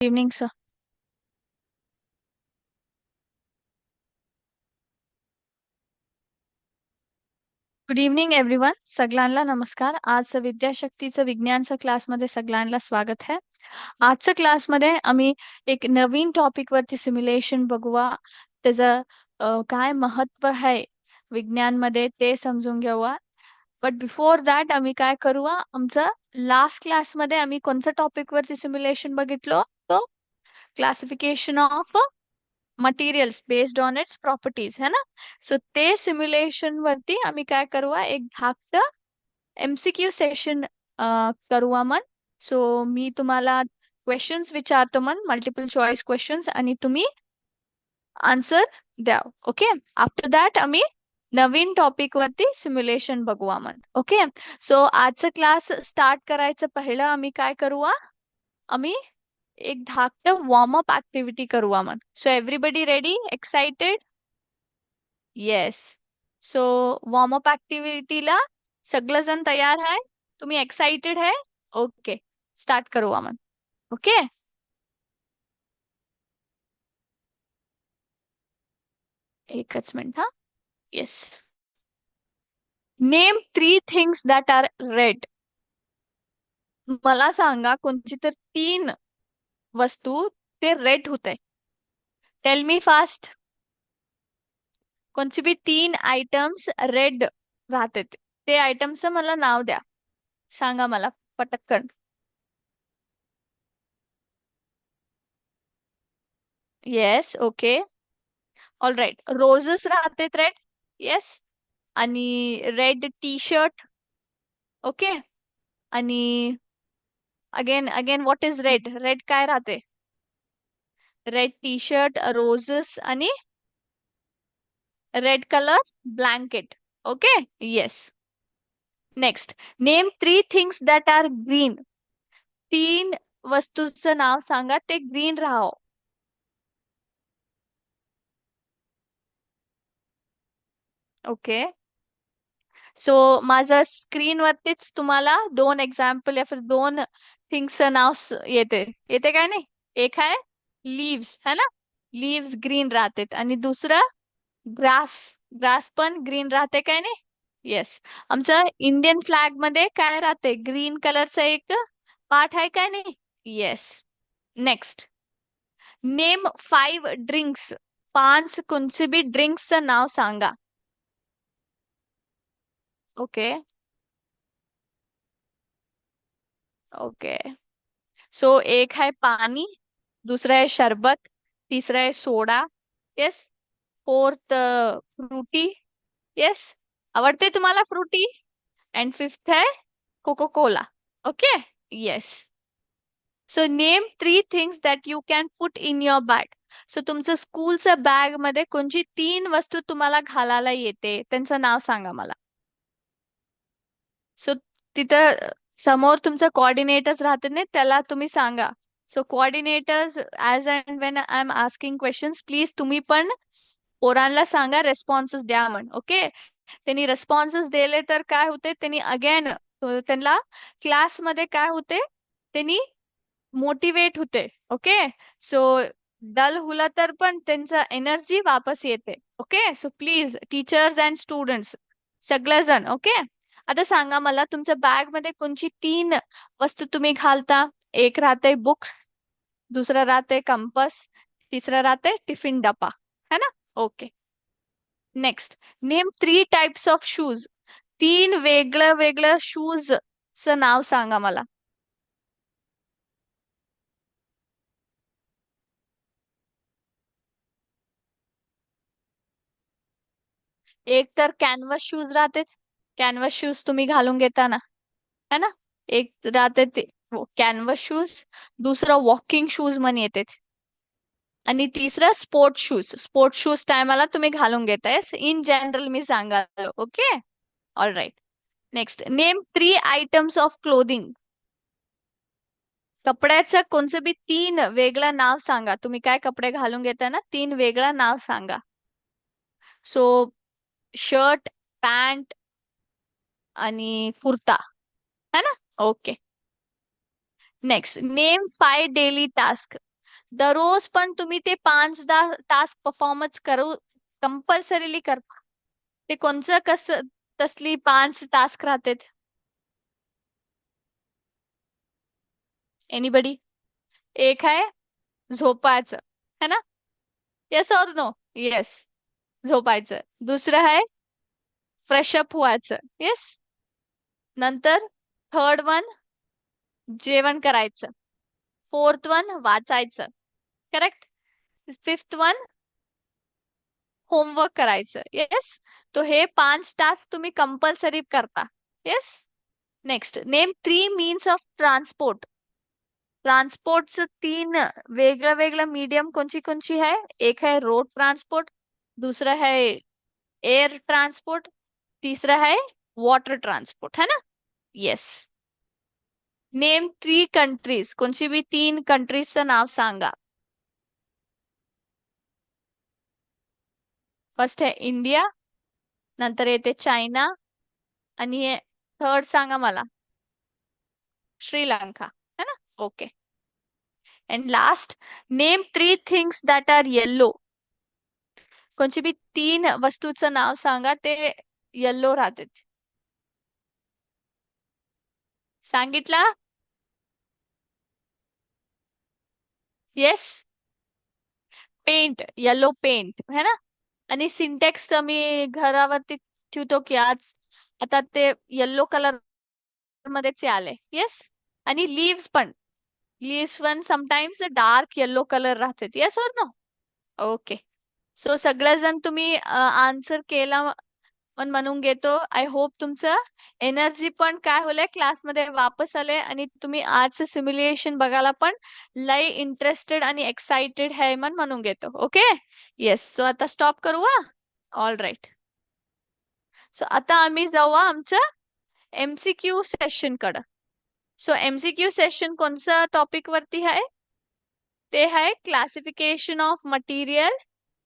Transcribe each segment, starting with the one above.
Evening sir. Good evening everyone. सगळ्यांना नमस्कार. आज विद्याशक्तीचं विज्ञानचं क्लासमध्ये सगळ्यांना स्वागत आहे. आजच्या क्लासमध्ये आम्ही एक नवीन टॉपिक वरती सिम्युलेशन बघूया. त्याचं काय महत्व आहे विज्ञानमध्ये ते समजून घेऊया. बट बिफोर दॅट आम्ही काय करूया, आमचं लास्ट क्लासमध्ये आम्ही कोणत्या टॉपिक वरती सिम्युलेशन बघितलो, तो classification of materials based on its properties है ना. सो ते सिम्युलेशन वरती आम्ही काय करूया, एक धाकटं एमसीक्यू सेशन करूया मन. सो मी तुम्हाला क्वेश्चन्स विचारतो मन, मल्टिपल चॉईस क्वेश्चन्स, आणि तुम्ही आन्सर द्या. ओके. आफ्टर दॅट आम्ही नवीन टॉपिक वरती सिम्युलेशन बघूया मन. ओके. सो आजचा क्लास स्टार्ट करायचं पहिलं आम्ही काय करूया, आम्ही एक धाकटं वॉर्म अप ऍक्टिव्हिटी करूया मन. So everybody ready, excited? Yes. So warm up ऍक्टिव्हिटीला सगळेजण तयार आहे? तुम्ही एक्साइटेड आहे? ओके. स्टार्ट करूया मन. ओके. एकच मिनिट हा. Yes. Name 3 things that are red. मला सांगा कोणती तर 3 वस्तू ते रेड होते. Tell me fast. कोणची बी 3 आयटम्स रेड राहते, ते आयटमचं मला नाव द्या. सांगा मला पटकन. Yes. Okay. All right. Roses राहते रेड. येस. आणि रेड टी शर्ट. ओके. आणि again again what is red? Red काय राहते? रेड टी शर्ट, रोजेस, आणि red colour blanket. Okay. Yes. Next. Name 3 things that are green. 3 वस्तूचं नाव सांगा ते green राहो. ओके. सो माझं स्क्रीनवरतीच तुम्हाला 2 एक्झाम्पल या फिर 2 थिंग्सचं नाव येते. येते काय नाही? एक आहे लीव्स, है ना. लीव्स ग्रीन राहतात. आणि दुसरं ग्रास. ग्रास पण ग्रीन राहते काय नाही? येस. आमचं इंडियन फ्लॅग मध्ये काय राहते? ग्रीन कलरचा एक पार्ट आहे काय नाही? येस. नेक्स्ट. Name 5 drinks. 5 कोणचे बी ड्रिंक्सचं नाव सांगा. ओके. ओके. सो एक है पानी, दूसरा है शरबत, तीसरा है soda. Yes. Fourth Frooti. Yes. आवडते तुम्हाला फ्रूटी? एंड फिफ्थ है Coca Cola. Okay. Yes. So name 3 things that you can put in your bag. So तुमचं स्कूलच्या बॅग मध्ये कोणची 3 वस्तू तुम्हाला घालायला येते, त्यांचं नाव सांगा मला. सो तिथं समोर तुमचं कोऑर्डिनेटर्स राहते ना, त्याला तुम्ही सांगा. So coordinators, as and when I am asking questions, please तुम्ही पण पोरांना सांगा रेस्पॉन्सेस द्या म्हण. ओके. त्यांनी रेस्पॉन्सेस दिले तर काय होते, त्यांनी अगेन त्यांना क्लासमध्ये काय होते, त्यांनी मोटिवेट होते. ओके. सो डल हुला तर पण त्यांचा एनर्जी वापस येते. ओके. So please teachers and students सगळेजण. ओके. आता सांगा मला, तुमच्या बॅग मध्ये कोणची 3 वस्तू तुम्ही घालता? एक राहते बुक, दुसरा राहते कंपस, तिसरा राहते टिफिन डब्बा, है ना. Okay. Next. Name 3 types of shoes. 3 वेगळं वेगळं शूज च नाव सांगा मला. एक तर कॅनव्हास शूज राहते. कॅनव्हास शूज तुम्ही घालून घेता ना, है ना. एक राहते ते कॅनव्हास शूज, दुसरं वॉकिंग शूज म्हण येते, आणि तिसरं स्पोर्ट शूज. स्पोर्ट शूज टायमाला तुम्ही घालून घेताय, इन जनरल मी सांगाल. Okay. All right. Next. Name 3 items of clothing. कपड्याचं कोणचं बी 3 वेगळं नाव सांगा. तुम्ही काय कपडे घालून घेता ना, 3 वेगळं नाव सांगा. सो शर्ट, पॅन्ट, आणि कुर्ता, है ना. Okay. Next. Name 5 daily task. दररोज पण तुम्ही ते 5दा टास्क परफॉर्मन्स करू कंपल्सरीली करता. ते कोणचं कसं तसली 5 टास्क राहतात? एनीबडी? एक आहे झोपायचं, है ना? येस और नो? येस, झोपायचं. दुसरं आहे फ्रेशअप व्हायचं. येस. नंतर थर्ड वन जेवण करायचं. फोर्थ वन वाचायचं. करेक्ट. फिफ्थ वन होमवर्क करायचं. येस. तो हे 5 टास्क तुम्ही कंपल्सरी करता. Yes. Next, name 3 means of transport. ट्रान्सपोर्टचं 3 वेगळं वेगळं मीडियम कोणची कोणची आहे? एक है रोड ट्रांसपोर्ट, दूसरा है एयर ट्रांसपोर्ट, तीसरा है वाटर ट्रांसपोर्ट, है ना? यस. Name 3 countries. कोणची बी 3 कंट्रीजचं नाव सांगा. फर्स्ट है इंडिया, नंतर येते चायना, आणि थर्ड सांगा मला. श्रीलंका, है ना? Okay. And last, name 3 things that are yellow. कोणची बी 3 वस्तूचं नाव सांगा ते येल्लो राहते. सांगितला? येस. पेंट, येलो पेंट, है ना? आणि सिंटेक्स मी घरावरती ठेवतो की आज आता ते येल्लो कलर मध्येच आले. येस. आणि लीव्स पण, लीव्स पण समटाइम्स डार्क येल्लो कलर राहते. येस और नो? ओके. सो सगळेजण तुम्ही आन्सर केला पण म्हणून घेतो. आय होप तुमचं एनर्जी पण काय होलंय क्लासमध्ये वापस आले आणि तुम्ही आजचं सिम्युलेशन बघायला पण लय इंटरेस्टेड आणि एक्साइटेड आहे म्हणून घेतो. ओके. येस. सो आता स्टॉप करू हा. All right. सो आता आम्ही जाऊ आमचं एमसीक्यू सेशन कडं. सो एमसीक्यू सेशन कोणत्या टॉपिक वरती आहे? ते आहे classification of material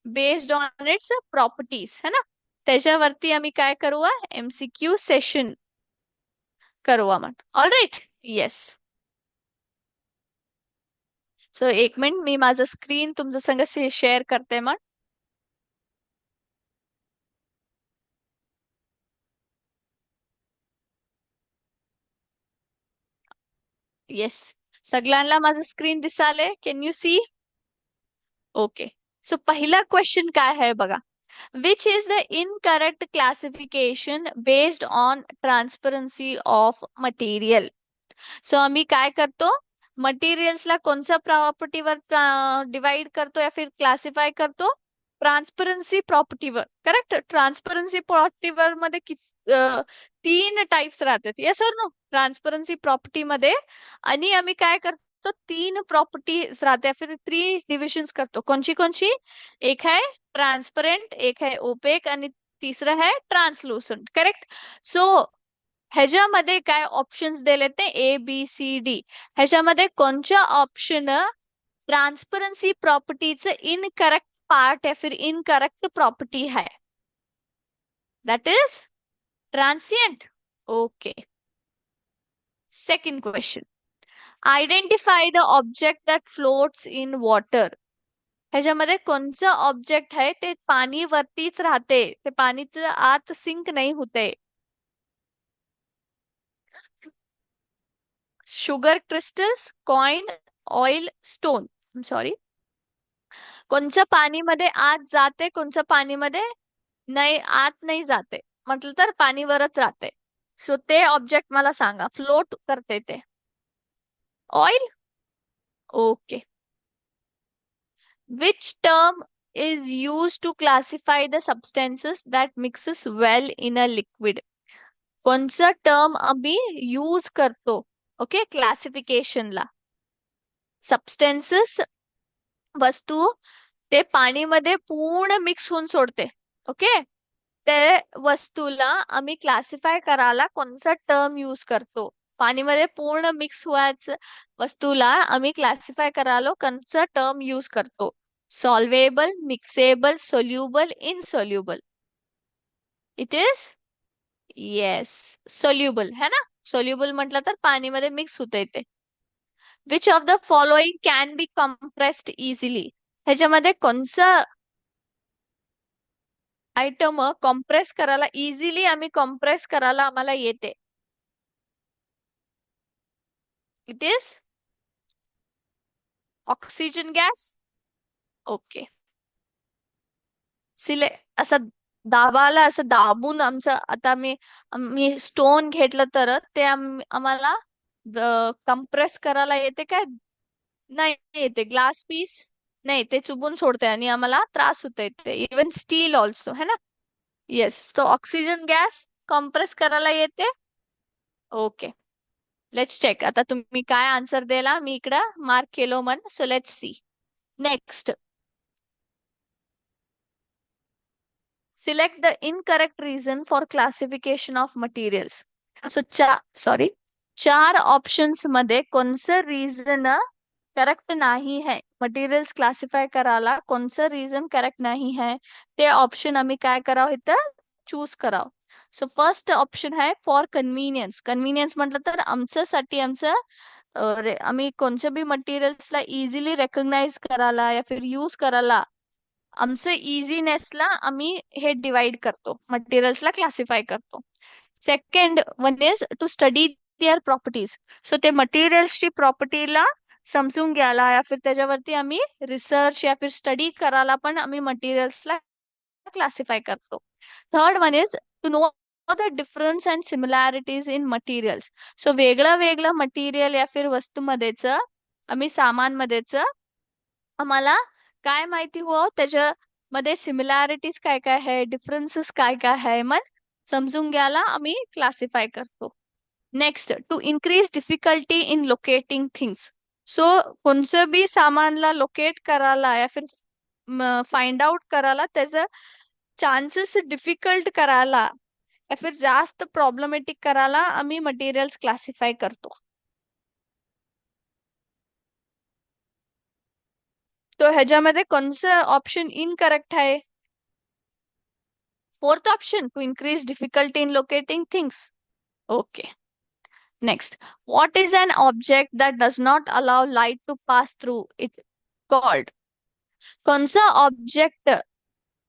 based on its properties, है ना? त्याच्यावरती आम्ही काय करू? एमसीक्यू सेशन करू आपण. All right. येस. सो एक मिनिट, मी माझं स्क्रीन तुमच्या संग शेअर करते मग. येस. सगळ्यांना माझं स्क्रीन दिसाले? Can you see? Okay. So पहिला क्वेश्चन काय आहे बघा. Which is the incorrect classification based on transparency of material? So आम्ही काय करतो? मटेरियल्सला कोणत्या प्रॉपर्टीवर डिवाइड करतो या फिर क्लासिफाय करतो? ट्रान्सपरन्सी प्रॉपर्टीवर. करेक्ट. ट्रान्सपरन्सी प्रॉपर्टीवर मध्ये 3 टाइप्स राहतात. येस और नो? ट्रान्सपरन्सी प्रॉपर्टी मध्ये. आणि आम्ही काय करतो? 3 प्रॉपर्टीज राहते फिर 3 डिव्हिजन्स करतो. कोणची कोणची? एक है ट्रान्सपरंट, एक है ओपेक, आणि तिसरं है ट्रान्सलुसंट. करेक्ट. सो ह्याच्यामध्ये काय ऑप्शन्स दिले ते ABCD. ह्याच्यामध्ये कोणच्या ऑप्शन ट्रान्सपरन्सी प्रॉपर्टीचं इनकरेक्ट पार्ट या फिर इनकरेक्ट प्रॉपर्टी है? That is transient. Okay. Second question. Identify the object that floats in water. ह्याच्यामध्ये कोणचं ऑब्जेक्ट आहे ते पाणी वरतीच राहते, ते पाणीचं आत सिंक नाही होते? Sugar crystals, coin, oil, stone. Sorry. कोणचं पाणीमध्ये आत जाते, कोणचं पाणीमध्ये नाही आत नाही जाते? म्हटलं तर पाणीवरच राहते. सो ते ऑब्जेक्ट मला सांगा, फ्लोट करते ते. Oil. Okay. Which term is used to classify the substances that mixes well in a liquid? कोणचं टर्म आम्ही यूज करतो ओके क्लासिफिकेशनला? सबस्टेन्सेस, वस्तू ते पाणीमध्ये पूर्ण मिक्स होऊन सोडते. ओके. ते वस्तूला आम्ही क्लासिफाय करायला कोणचा टर्म यूज करतो? पाणीमध्ये पूर्ण मिक्स व्हायचं वस्तूला आम्ही क्लासिफाय करायला कोणचा टर्म यूज करतो? Solvable, mixable, soluble, insoluble? It is yes soluble, है ना? सोल्युबल म्हटलं तर पाणीमध्ये मिक्स होते ते. Which of the following can be compressed easily. ह्याच्यामध्ये कोणचं आयटम कॉम्प्रेस करायला इझिली आम्ही कॉम्प्रेस करायला आम्हाला येते. It is oxygen gas. Okay. असं दाबाला असं दाबून आमचं आता मी स्टोन घेतलं तर ते आम्हाला कम्प्रेस करायला येते काय? नाही येते. ग्लास पीस नाही, ते चुबून सोडते आणि आम्हाला त्रास होते. ते इवन स्टील ऑल्सो है ना. येस, तो ऑक्सिजन गॅस कॉम्प्रेस करायला येते. Okay, let's check. आता तुम्ही काय आन्सर दिला मी इकडं मार्क केलो मन. So let's see. Next, select the incorrect reason for classification of materials. So sorry, चार ऑप्शन्स मध्ये कोणचं रिझन करेक्ट नाही है, मटेरियल्स क्लासिफाय करायला कोणचं रिझन करेक्ट नाही है, ते ऑप्शन आम्ही काय करावं इथं चूज करावं. सो फर्स्ट ऑप्शन आहे फॉर कन्व्हिनियन्स. कन्व्हिनियन्स म्हटलं तर आमच्यासाठी आमचं आम्ही कोणत्या बी मटेरियल्सला इझिली रेकग्नाइज करायला या फिर यूज करायला आमचं इझीनेसला आम्ही हे डिवाइड करतो, मटेरियल्सला क्लासिफाय करतो. Second one is to study their properties. So ते मटेरियल्सची प्रॉपर्टीला समजून घ्यायला या फिर त्याच्यावरती आम्ही रिसर्च या फिर स्टडी करायला पण आम्ही मटेरियल्सला क्लासिफाय करतो. Third one is to know the difference and similarities in materials. So वेगळं वेगळं मटेरियल या फिर वस्तूमध्येच आम्ही सामानमध्येच आम्हाला काय माहिती हो त्याच्यामध्ये सिमिलॅरिटीज काय काय आहे, डिफरन्सेस काय काय आहे, मग समजून घ्यायला आम्ही क्लासिफाय करतो. Next, to increase difficulty in locating things. So कोणचं बी सामानला लोकेट करायला या फिर फाइंड आउट करायला त्याचं चान्सेस डिफिकल्ट करायला या फिर जास्त प्रॉब्लेमॅटिक करायला आम्ही मटेरियल्स क्लासिफाय करतो. तो ह्याच्यामध्ये कोणचं ऑप्शन इनकरेक्ट आहे? Fourth option, to increase difficulty in locating things. Okay. Next, what is an object that does not allow light to pass through it called? कोणचा ऑब्जेक्ट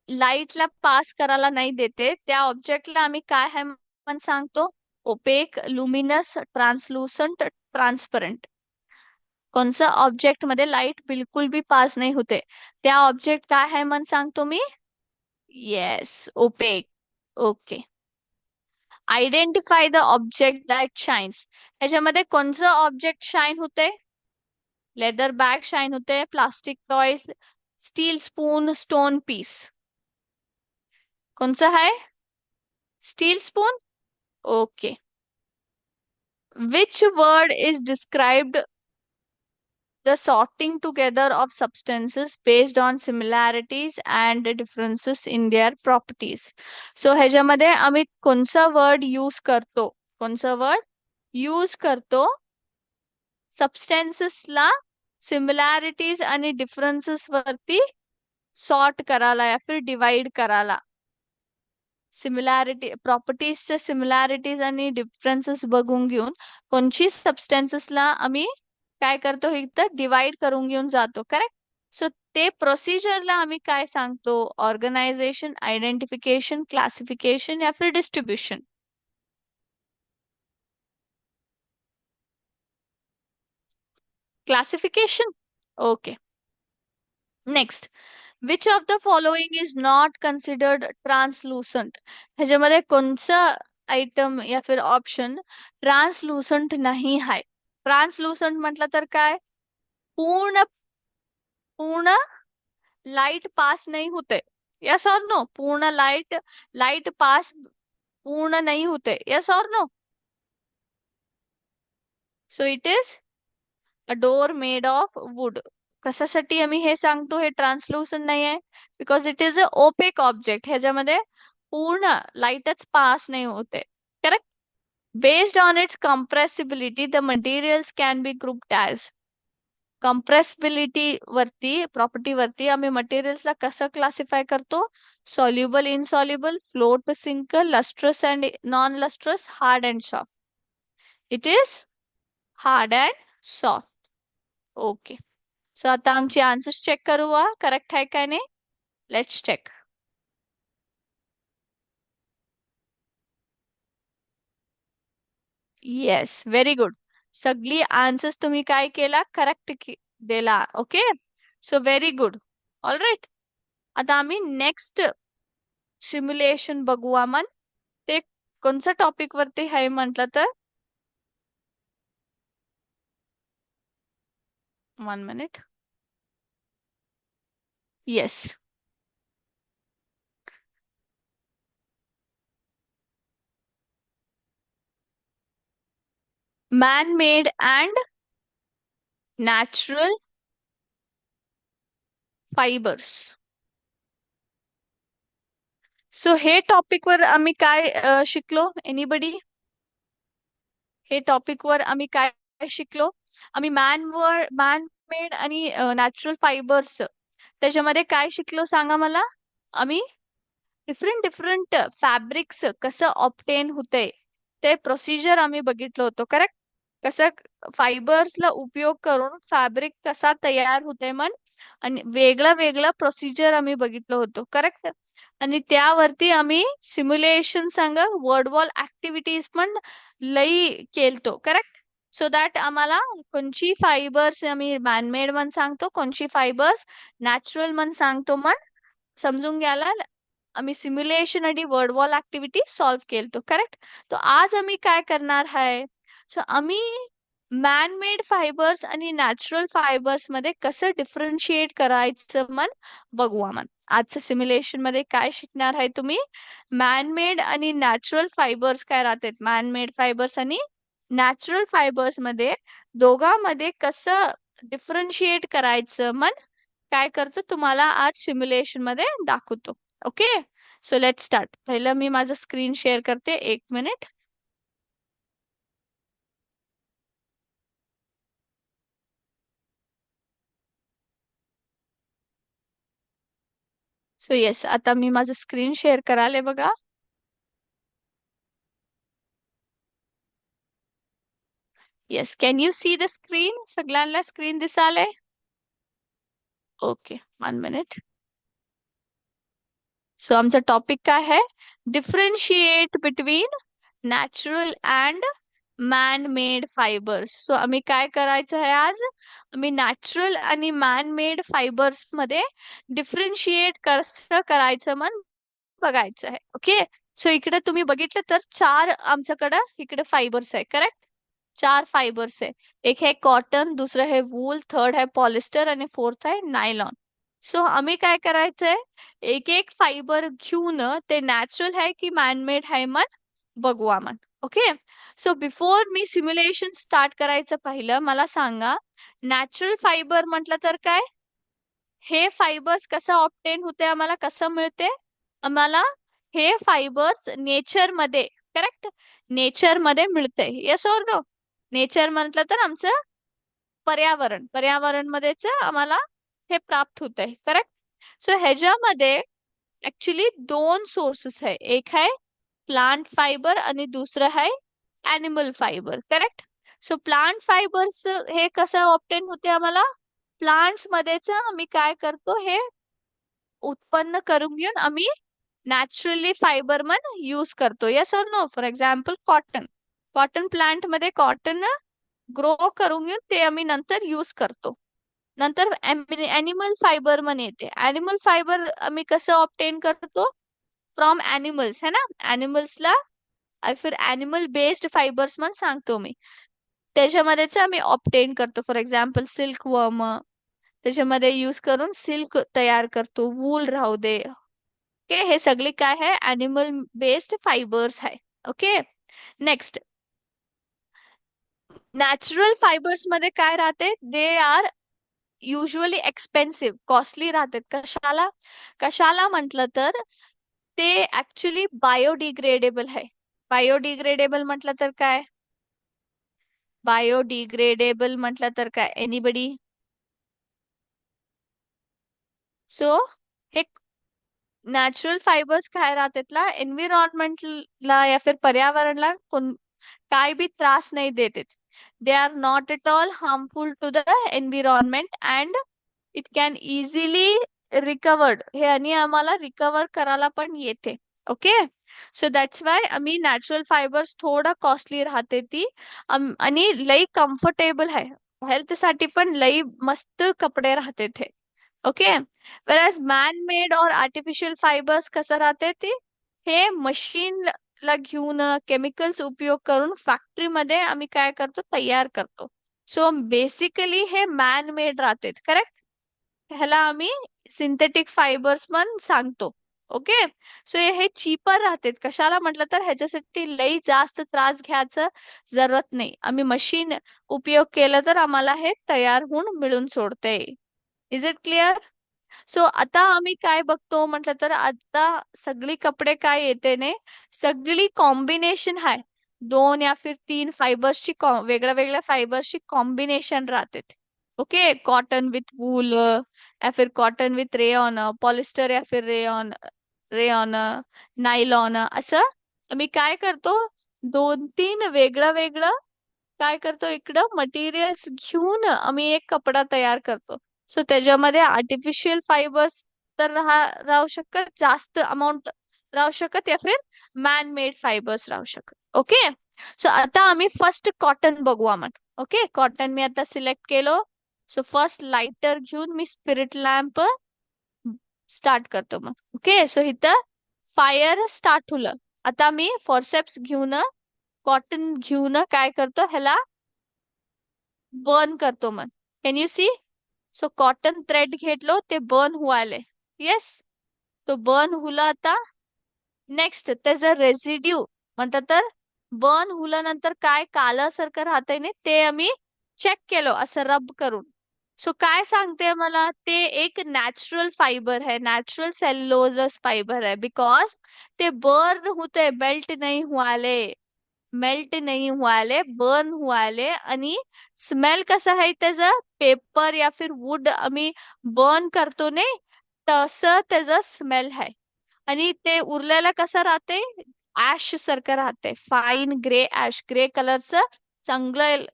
लाईटला पास करायला नाही देते त्या ऑब्जेक्टला आम्ही काय आहे म्हणून सांगतो? Opaque, luminous, translucent, transparent. कोणचा ऑब्जेक्ट मध्ये लाईट बिलकुल बी पास नाही होते त्या ऑब्जेक्ट काय आहे म्हणून सांगतो मी? Yes, opaque. Okay. Identify the object that shines. ह्याच्यामध्ये कोणचं ऑब्जेक्ट शाईन होते? लेदर बॅग शाईन होते, plastic toy, steel spoon, stone piece. कोणचं आहे? Steel spoon. Okay. Which word is described the sorting together of substances based on similarities and differences in their properties. So ह्याच्यामध्ये आम्ही कोणचा word use करतो? कोणचा word use करतो सबस्टेन्सेसला similarities आणि differences वरती सॉर्ट करायला या फिर डिवाइड करायला. सिमिलॅरिटी प्रॉपर्टीजच्या सिमिलॅरिटीज आणि डिफरन्सेस बघून घेऊन कोणची सबस्टेन्सेसला आम्ही काय करतो इथं डिवाइड करून घेऊन जातो. करेक्ट. सो ते प्रोसिजरला आम्ही काय सांगतो? ऑर्गनायझेशन, आयडेंटिफिकेशन, क्लासिफिकेशन या फिर distribution. Classification. Okay. Next, which of the following is not considered translucent. ह्याच्यामध्ये कोणचं आयटम या फिर ऑप्शन ट्रान्सलुसंट नाही आहे? ट्रान्सलुसंट म्हटलं तर काय? पूर्ण पूर्ण लाईट पास नाही होते. यस और नो? पूर्ण लाईट लाईट पास पूर्ण नाही होते. यस और no? So it is a door made of wood. कशासाठी आम्ही हे सांगतो हे ट्रान्सलुसंट नाही आहे? Because it is a opaque object. ह्याच्यामध्ये पूर्ण लाईटच पास नाही होते. Correct. Based on its compressibility the materials can be grouped as. Compressibility वरती, प्रॉपर्टी वरती आम्ही मटेरियल्सला कसं क्लासिफाय करतो? Soluble, insoluble, float, sink, lustrous and non lustrous, hard and soft. It is hard and soft. Okay. So आता आमची answers check करूया correct आहे काय नाही. Let's check. Yes, very good. सगळी आन्सर्स तुम्ही काय केला, करेक्ट दिला. Okay, so very good. All right. आता आम्ही नेक्स्ट सिम्युलेशन बघूया मन. ते कोणत्या टॉपिक वरती आहे म्हटलं तर, 1 minute. Yes. Man made and natural fibres. So हे टॉपिक वर आम्ही काय शिकलो, एनीबडी? हे टॉपिक वर आम्ही काय शिकलो? आम्ही मॅन मेड आणि नॅचरल फायबर्स त्याच्यामध्ये काय शिकलो सांगा मला. आम्ही डिफरंट डिफरंट फॅब्रिक्स कसं ऑप्टेन होते ते प्रोसिजर आम्ही बघितलं होतं. करेक्ट? कसं फायबर्सला उपयोग करून फॅब्रिक कसा तयार होते मन, आणि वेगळा वेगळा प्रोसिजर आम्ही बघितलं होतं. करेक्ट? आणि त्यावरती आम्ही सिम्युलेशन सांग वर्ड वॉल ऍक्टिव्हिटीज पण लई केलतो. करेक्ट? सो दॅट आम्हाला कोणची फायबर्स आम्ही मॅनमेड मन सांगतो, कोणची फायबर्स नॅचरल मन सांगतो मन समजून घ्यायला आम्ही सिम्युलेशन आणि वर्ड वॉल ऍक्टिव्हिटी सॉल्व्ह केलतो. करेक्ट? तो आज आम्ही काय करणार आहे, सो आम्ही मॅन मेड फायबर्स आणि नॅचरल फायबर्स मध्ये कसं डिफरन्शिएट करायचं मन बघूया मन. आजच्या सिम्युलेशन मध्ये काय शिकणार आहे तुम्ही, मॅन मेड आणि नॅचरल फायबर्स काय राहतात, मॅन मेड फायबर्स आणि नॅचरल फायबर्स मध्ये दोघांमध्ये कसं डिफरन्शिएट करायचं मन काय करतो तुम्हाला आज सिम्युलेशन मध्ये दाखवतो. Okay, so let start. पहिलं मी माझं स्क्रीन शेअर करते, 1 मिनिट. सो येस, आता मी माझं स्क्रीन शेअर कराले बघा. Yes, can you see the screen? सगळ्यांना स्क्रीन दिसाले? Okay, 1 minute. सो आमचा टॉपिक काय आहे, differentiate between natural and man made fibres. So आम्ही काय करायचं आहे आज, आम्ही नॅचरल आणि मॅन मेड फायबर्स मध्ये डिफरन्शिएट कसं करायचं मन बघायचं आहे. ओके, सो इकडे तुम्ही बघितलं तर चार आमच्याकडं इकडे फायबर्स आहे. करेक्ट? चार फायबर्स आहे. एक है कॉटन, दुसरं है वूल, थर्ड है पॉलिस्टर आणि फोर्थ आहे नायलॉन. सो आम्ही काय करायचंय, एक एक फायबर घेऊन ते नॅचरल आहे की मॅनमेड आहे मन बघूया मन. Okay, so before me simulation start करायचं पहिलं मला सांगा, नॅचरल फायबर म्हटलं तर काय, हे फायबर्स कसं ऑप्टेन होते, आम्हाला कसं मिळते, आम्हाला हे फायबर्स नेचर मध्ये, करेक्ट, नेचर मध्ये मिळते. Yes or no? नेचर म्हटलं तर आमचं पर्यावरण, पर्यावरण मध्येच आम्हाला हे प्राप्त होत आहे. करेक्ट? सो ह्याच्यामध्ये ऍक्च्युली दोन सोर्सेस आहे, एक आहे प्लांट फायबर आणि दुसरं आहे animal fibre. Correct? So plant fibres हे कसं ऑप्टेन होते आम्हाला, प्लांट्स मध्येच आम्ही काय करतो, हे उत्पन्न करून घेऊन आम्ही नॅचरली फायबर मन यूज करतो. येस और no? For example cotton, cotton plant मध्ये कॉटन ग्रो करून घेऊन ते आम्ही नंतर यूज करतो. नंतर एनिमल फायबर मध्ये येते, एनिमल फायबर आम्ही कसं ऑप्टेन करतो, फ्रॉम एनिमल्स है ना, एनिमल्सला फिर एनिमल बेस्ड फायबर्स म्हणून सांगतो मी, त्याच्यामध्येच आम्ही ऑप्टेन करतो. फॉर एक्झाम्पल सिल्क वर्म, त्याच्यामध्ये यूज करून सिल्क तयार करतो, वूल राहू दे. ओके, हे सगळे काय आहे, एनिमल बेस्ड फायबर्स आहे. ओके, नेक्स्ट नॅचरल फायबर्स मध्ये काय राहते, they are usually expensive, costly राहतात. कशाला, कशाला म्हटलं तर ते ऍक्च्युली बायोडिग्रेडेबल आहे. बायोडिग्रेडेबल म्हटलं तर काय, बायोडिग्रेडेबल म्हटलं तर काय, एनीबडी? सो हे नॅचरल फायबर्स काय राहतात, एन्व्हिरॉन्मेंटला या फिर पर्यावरणला कोण काय बी त्रास नाही देते. They are not at all harmful to the environment and it can easily recovered. हे आणि आम्हाला रिकवर करायला पण येते. ओके. सो दॅट्स वाय आम्ही नॅचरल फायबर्स थोडं कॉस्टली राहते ती. आणि लई कम्फर्टेबल आहे. हेल्थ साठी पण लई मस्त कपडे राहते ते. ओके. वेरएज मॅन मेड और आर्टिफिशियल फायबर्स कसं राहते ते, हे मशीन ला घेऊन केमिकल्स उपयोग करून फॅक्टरीमध्ये आम्ही काय करतो, तयार करतो. सो बेसिकली हे मॅन मेड राहते. करेक्ट. ह्याला आम्ही सिंथेटिक फायबर्स पण सांगतो. ओके. सो हे चीपर राहतात. कशाला म्हटलं तर ह्याच्यासाठी लई जास्त त्रास घ्यायचं जरूरत नाही. आम्ही मशीन उपयोग केला तर आम्हाला हे तयार होऊन मिळून सोडते. Is it clear? सो आता आम्ही काय बघतो म्हटलं तर आता सगळी कपडे काय येते ने, सगळी कॉम्बिनेशन आहे. दोन या फिर तीन फायबर्सची वेगळ्या वेगळ्या फायबर्सची कॉम्बिनेशन राहते. ओके. कॉटन विथ वूल या फिर कॉटन विथ रेयॉन, पॉलिस्टर या फिर रेयॉन, रेयॉन, नायलॉन, असं आम्ही काय करतो, दोन तीन वेगळं वेगळं काय करतो, इकडं मटेरियल्स घेऊन आम्ही एक कपडा तयार करतो. सो त्याच्यामध्ये आर्टिफिशियल फायबर्स तर राहू शकत, जास्त अमाऊंट राहू शकत, या फिर मॅन मेड फायबर्स राहू शकत. ओके. सो आता आम्ही फर्स्ट कॉटन बघू आम्हाला. ओके. कॉटन मी आता सिलेक्ट केलो. सो फर्स्ट लाइटर घेऊन मी स्पिरिट लॅम्प स्टार्ट करतो मग. ओके. सो इथं फायर स्टार्ट होलं. आता मी फॉरसेप्स घेऊन कॉटन घेऊन काय करतो, ह्याला बर्न करतो मग. Can you see? So cotton thread घेतलो, ते बर्न व्हायले. येस. तो बर्न हुला आता. नेक्स्ट त्याचा रेसिड्यू म्हणतात तर बर्न हुल्यानंतर काय काळासारखं राहतंय ने, ते आम्ही चेक केलो असं रब करून. सो काय सांगते मला, ते एक नॅचरल फायबर है, नॅचरल सेल्युलोजस फायबर है. बिकॉज ते बर्न होते, मेल्ट नाही व्हायले, बर्न व्हायले. आणि स्मेल कसा आहे त्याचा, पेपर या फिर वूड आम्ही बर्न करतो ने, तसं त्याचा स्मेल आहे. आणि ते उरलेला कसं राहते, ऍश सारखं राहते, फाईन ग्रे ऍश, ग्रे कलरचं चांगलं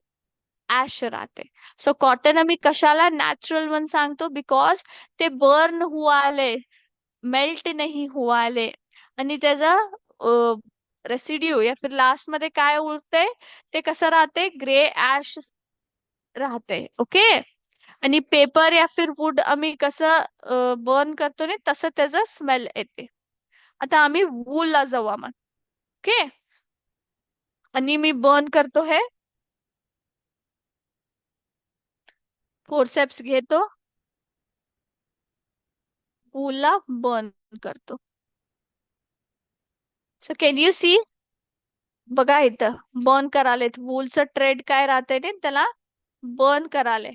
ऍश राहते. सो कॉटन आम्ही कशाला नॅचरल म्हणून सांगतो, बिकॉज ते बर्न हुआले, मेल्ट नाही हुआले. आणि त्याचा रेसिड्यू या फिर लास्ट मध्ये काय उरते, ते कसं राहते, ग्रे ऍश राहते. ओके. आणि पेपर या फिर वूड आम्ही कसं बर्न करतो ने, तसं त्याचा स्मेल येते. आता आम्ही वूल ला जाऊ आम्हाला. ओके. आणि मी बर्न करतो हे, फोरसेप्स घेतो, वूल ला बर्न करतो. So can you see? बघा इथं बर्न करालेत. वूलचं ट्रेड काय राहते ने, त्याला बर्न कराले.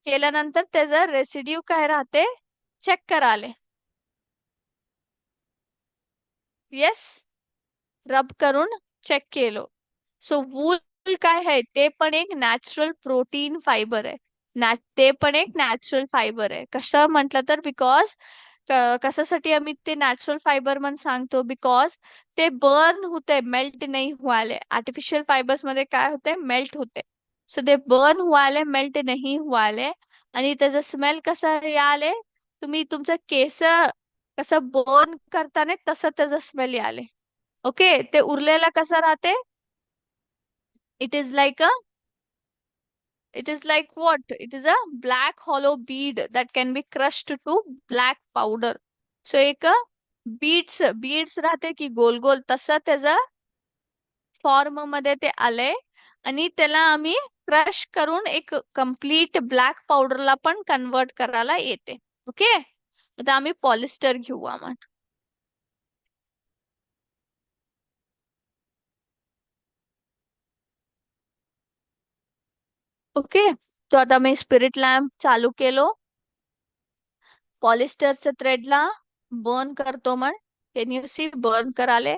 केल्यानंतर त्याचा रेसिड्यू काय राहते, चेक कराले. येस. रब करून चेक केलो. सो वूल काय आहे, ते पण एक नॅचरल प्रोटीन फायबर आहे. ते पण एक नॅचरल फायबर आहे. कसं म्हटलं तर, बिकॉज कशासाठी आम्ही ते नॅचरल फायबर म्हणून सांगतो, बिकॉज ते बर्न होते, मेल्ट नाही व्हायले. आर्टिफिशियल फायबर्स मध्ये काय होते, मेल्ट होते. सो ते बर्न व्हायले, मेल्ट नाही व्हायले. आणि त्याचा स्मेल कसा याले, तुम्ही तुमचं केस कसं बर्न करताना तसं त्याचा स्मेल याले. ओके. ते उरलेला कसा राहते, it is like a, it is like what? It is a black hollow bead that can be crushed to black powder. So एक बीड्स राहते की गोल गोल, तसं त्याचा फॉर्म मध्ये ते आले. आणि त्याला आम्ही क्रश करून एक कम्प्लीट ब्लॅक पावडरला पण कन्वर्ट करायला येते. ओके. आता आम्ही पॉलिस्टर घेऊ आम्हाला. ओके. तो आता मी स्पिरिट लॅम्प चालू केलो, पॉलिस्टरच्या थ्रेडला बर्न करतो मग. Can you see? बर्न कराले.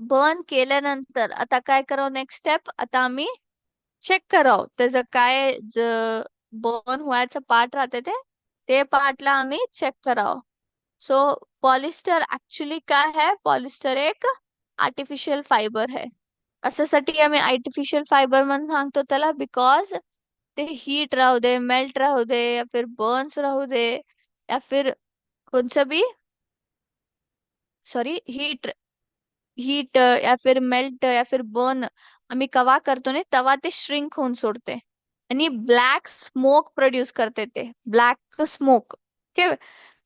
बर्न केल्यानंतर आता काय करावं, नेक्स्ट स्टेप, आता आम्ही चेक करावं त्याचं काय बर्न व्हायचं पार्ट राहते ते पार्टला आम्ही चेक करावं. सो पॉलिस्टर ऍक्च्युली काय है, पॉलिस्टर एक आर्टिफिशियल फाइबर है. अशासाठी आम्ही आर्टिफिशियल फायबर म्हणून सांगतो त्याला, बिकॉज ते हीट राहू दे, मेल्ट राहू दे, या फिर बर्न्स राहू दे, या फिर कोणचं बी, सॉरी, हीट हीट या फिर मेल्ट या फिर बर्न आम्ही कवा करतो ना, तेव्हा ते श्रिंक होऊन सोडते आणि ब्लॅक स्मोक प्रोड्यूस करते. ते black smoke, okay,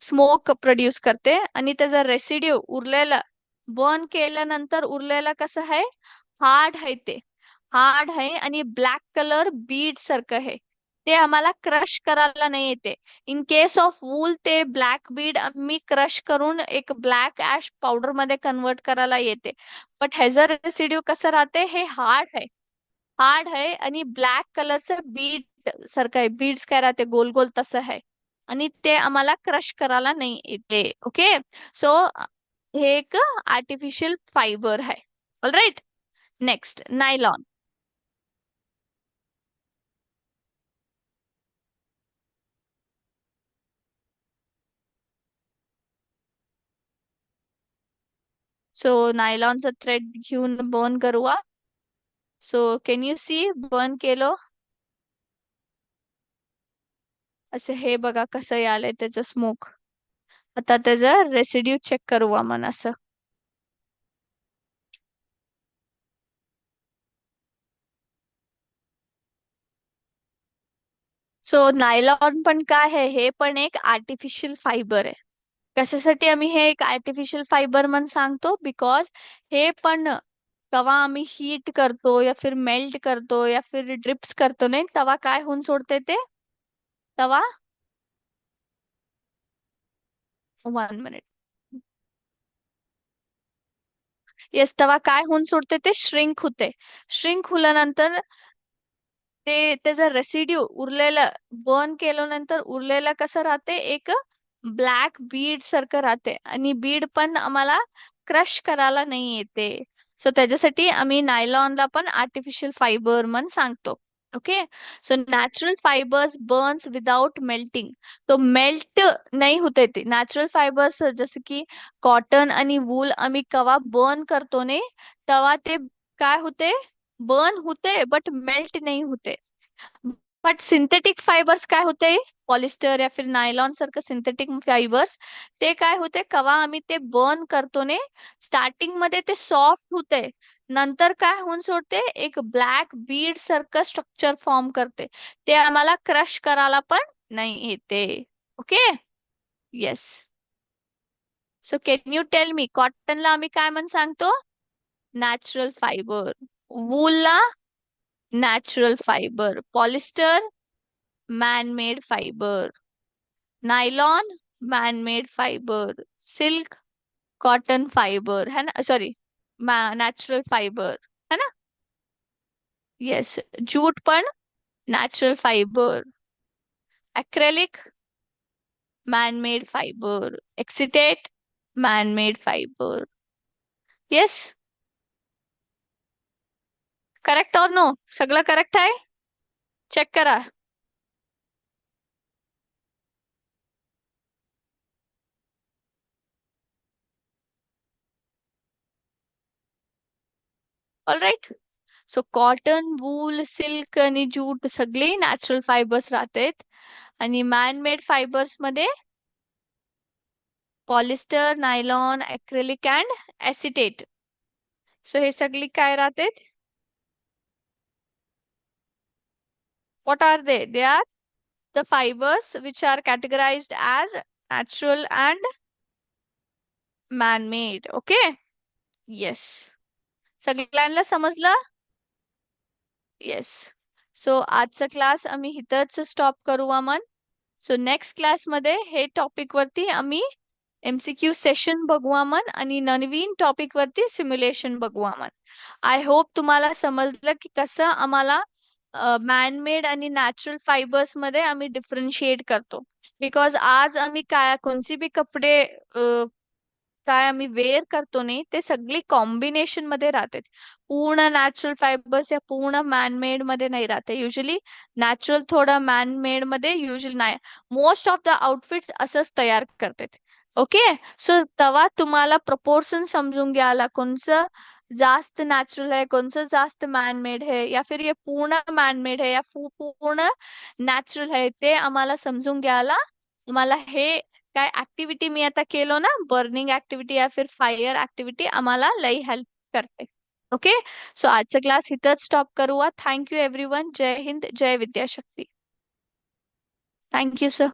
smoke produce करते. आणि त्याचा रेसिड्यू उरलेला, बर्न केल्यानंतर उरलेला कसं आहे, हार्ड आहे. ते हार्ड आहे आणि ब्लॅक कलर बीड सारखं आहे. ते आम्हाला क्रश करायला नाही येते. इन केस ऑफ वूल ते ब्लॅक बीड मी क्रश करून एक ब्लॅक ऍश पावडर मध्ये कन्वर्ट करायला येते. बट ह्याचं रेसिड्यू कसं राहते, हे हार्ड आहे. हार्ड आहे आणि ब्लॅक कलरचं बीड सारखं आहे. बीड्स काय राहते, गोल गोल तसं आहे. आणि ते आम्हाला क्रश करायला नाही येते. ओके, सो हे एक आर्टिफिशियल फायबर आहे. Alright, next nylon. सो नायलॉनचं थ्रेड घेऊन बर्न करूया. So can you see burn केलो, असं हे बघा कसं आलंय त्याचं स्मोक. आता त्याचं रेसिड्यू चेक करूया मन असं. सो नायलॉन पण काय आहे, हे पण एक आर्टिफिशियल फायबर आहे. कशासाठी आम्ही हे एक आर्टिफिशियल फायबर म्हणून सांगतो, बिकॉज हे पण तेव्हा आम्ही हीट करतो या फिर मेल्ट करतो या फिर ड्रिप्स करतो नाही, तेव्हा काय होऊन सोडते ते, तेव्हा 1 मिनिट, येस, तेव्हा काय होऊन सोडते, ते श्रिंक होते. श्रिंक होल्यानंतर ते त्याचा रेसिड्यू उरलेलं, बर्न केल्यानंतर उरलेलं कसं राहते, एक ब्लॅक बीड सारखं राहते. आणि बीड पण आम्हाला क्रश करायला नाही येते. सो त्याच्यासाठी आम्ही नायलॉनला पण आर्टिफिशियल फायबर म्हणून सांगतो. Okay, so natural fibres Burns without melting. तो मेल्ट नाही होते. ते नॅचरल फायबर्स जसं की कॉटन आणि वूल आम्ही कवा बर्न करतो ने, तेव्हा ते काय होते, बर्न होते बट मेल्ट नाही होते. बट सिंथेटिक फायबर्स काय होते, पॉलिस्टर या फिर नायलॉन सारखं सिंथेटिक फायबर्स, ते काय होते, कवा आम्ही ते बर्न करतो ने, स्टार्टिंग मध्ये ते सॉफ्ट होते, नंतर काय होऊन सोडते, एक ब्लॅक बीड सारखं स्ट्रक्चर फॉर्म करते. ते आम्हाला क्रश करायला पण नाही येते. Okay, yes. So can you tell me, कॉटनला आम्ही काय म्हणून सांगतो, नॅचरल फायबर. वूलला natural fibre. Polyester man made fibre. Nylon man made fibre. Silk cotton fibre है ना, सॉरी, नॅचरल फायबर है ना. येस, जूट पण natural fibre. Acrylic man made fibre. Acetate man made fibre. Yes, correct और no, सगळं correct आहे, check करा. Alright, so cotton, wool, silk आणि जूट सगळे नॅचरल फायबर्स राहतात. आणि मॅन मेड फायबर्स मध्ये polyester, nylon, acrylic and acetate. So हे सगळी काय राहतात, what are they? They are the fibers which are categorized as natural and man-made. Okay? Yes. सगळ्यांना समजलं? येस. सो आजचा क्लास आम्ही इथंच स्टॉप करू मन. सो नेक्स्ट क्लासमध्ये हे टॉपिक वरती आम्ही एमसीक्यू सेशन बघू मन आणि नवीन टॉपिक वरती सिम्युलेशन बघू मन. आय होप तुम्हाला समजलं की कसं आम्हाला मॅनमेड आणि नॅचरल फायबर्स मध्ये आम्ही डिफरन्शिएट करतो. बिकॉज आज आम्ही काय कोणती बी कपडे काय आम्ही वेअर करतो नाही, ते सगळी कॉम्बिनेशन मध्ये राहते. पूर्ण नॅचरल फायबर्स या पूर्ण मॅनमेड मध्ये नाही राहते. युजली नॅचरल थोडं मॅनमेड मध्ये युजली नाही. मोस्ट ऑफ द आउटफिट्स असंच तयार करतात. ओके, सो तेव्हा तुम्हाला प्रपोर्शन समजून घ्यायला कोणचं जास्त नॅचरल आहे, कोणचं जास्त मॅनमेड आहे, या फिर हे पूर्ण मॅनमेड आहे या पूर्ण नॅचरल आहे, ते आम्हाला समजून घ्यायला आम्हाला हे काय ऍक्टिव्हिटी मी आता केलो ना, बर्निंग ऍक्टिव्हिटी या फिर फायर ऍक्टिव्हिटी, आम्हाला लई हेल्प करते. ओके. सो आजचा क्लास इथंच स्टॉप करूया. Thank you everyone. जय हिंद, जय विद्याशक्ती. Thank you sir.